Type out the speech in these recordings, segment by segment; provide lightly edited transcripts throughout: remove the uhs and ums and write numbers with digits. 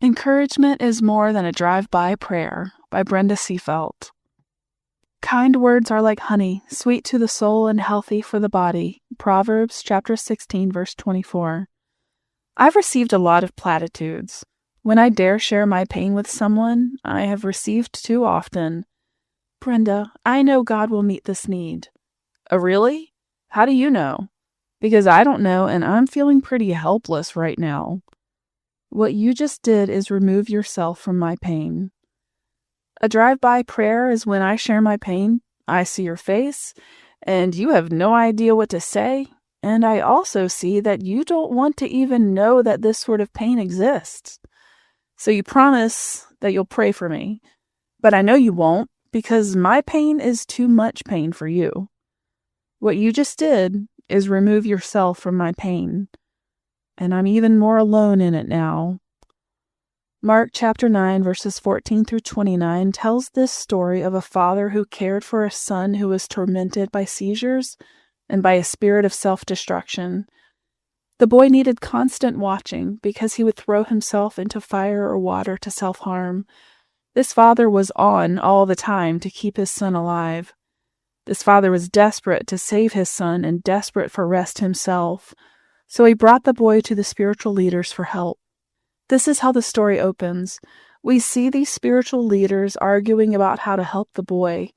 Encouragement is more than a drive-by prayer by Brenda Seefeldt. Kind words are like honey, sweet to the soul and healthy for the body. Proverbs chapter 16, verse 24. I've received a lot of platitudes. When I dare share my pain with someone, I have received too often, "Brenda, I know God will meet this need." Oh, really? How do you know? Because I don't know, and I'm feeling pretty helpless right now. What you just did is remove yourself from my pain. A drive-by prayer is when I share my pain, I see your face, and you have no idea what to say, and I also see that you don't want to even know that this sort of pain exists. So you promise that you'll pray for me, but I know you won't because my pain is too much pain for you. What you just did is remove yourself from my pain, and I'm even more alone in it now. Mark chapter 9, verses 14 through 29 tells this story of a father who cared for a son who was tormented by seizures and by a spirit of self-destruction. The boy needed constant watching because he would throw himself into fire or water to self-harm. This father was on all the time to keep his son alive. This father was desperate to save his son and desperate for rest himself, so he brought the boy to the spiritual leaders for help. This is how the story opens. We see these spiritual leaders arguing about how to help the boy.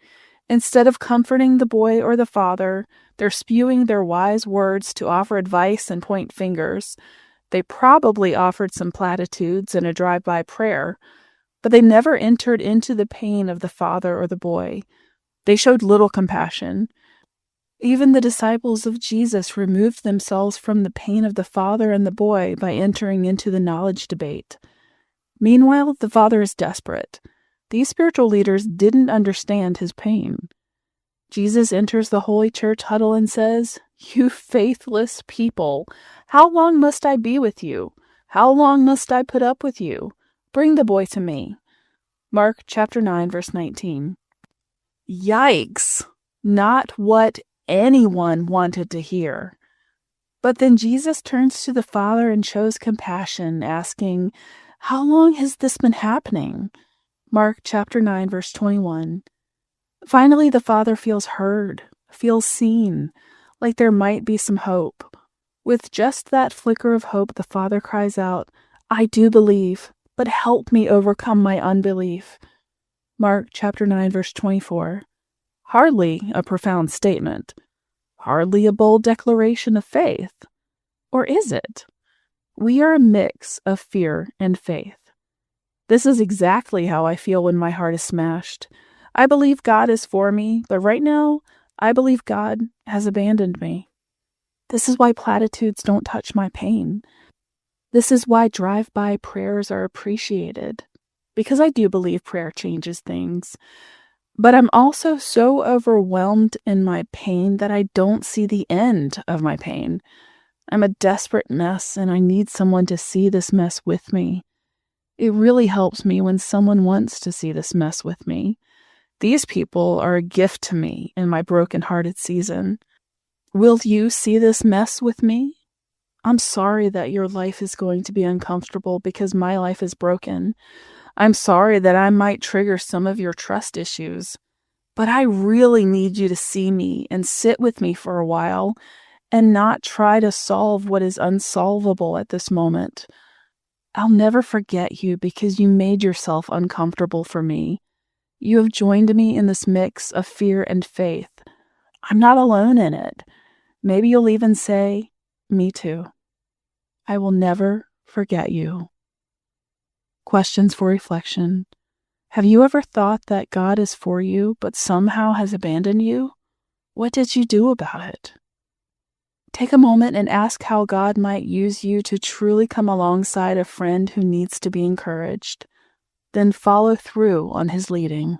Instead of comforting the boy or the father, they're spewing their wise words to offer advice and point fingers. They probably offered some platitudes and a drive-by prayer, but they never entered into the pain of the father or the boy. They showed little compassion. Even the disciples of Jesus removed themselves from the pain of the father and the boy by entering into the knowledge debate. Meanwhile, the father is desperate. These spiritual leaders didn't understand his pain. Jesus enters the holy church huddle and says, "You faithless people, how long must I be with you? How long must I put up with you? Bring the boy to me." Mark chapter 9, verse 19. Yikes! Not what anyone wanted to hear. But then Jesus turns to the father and shows compassion, asking, "How long has this been happening?" Mark chapter 9, verse 21. Finally, the father feels heard, feels seen, like there might be some hope. With just that flicker of hope, the father cries out, "I do believe, but help me overcome my unbelief." Mark chapter 9, verse 24. Hardly a profound statement. Hardly a bold declaration of faith. Or is it? We are a mix of fear and faith. This is exactly how I feel when my heart is smashed. I believe God is for me, but right now, I believe God has abandoned me. This is why platitudes don't touch my pain. This is why drive-by prayers are appreciated. Because I do believe prayer changes things. But I'm also so overwhelmed in my pain that I don't see the end of my pain. I'm a desperate mess, and I need someone to see this mess with me. It really helps me when someone wants to see this mess with me. These people are a gift to me in my broken-hearted season. Will you see this mess with me? I'm sorry that your life is going to be uncomfortable because my life is broken. I'm sorry that I might trigger some of your trust issues, but I really need you to see me and sit with me for a while and not try to solve what is unsolvable at this moment. I'll never forget you because you made yourself uncomfortable for me. You have joined me in this mix of fear and faith. I'm not alone in it. Maybe you'll even say, "Me too." I will never forget you. Questions for reflection. Have you ever thought that God is for you, but somehow has abandoned you? What did you do about it? Take a moment and ask how God might use you to truly come alongside a friend who needs to be encouraged. Then follow through on his leading.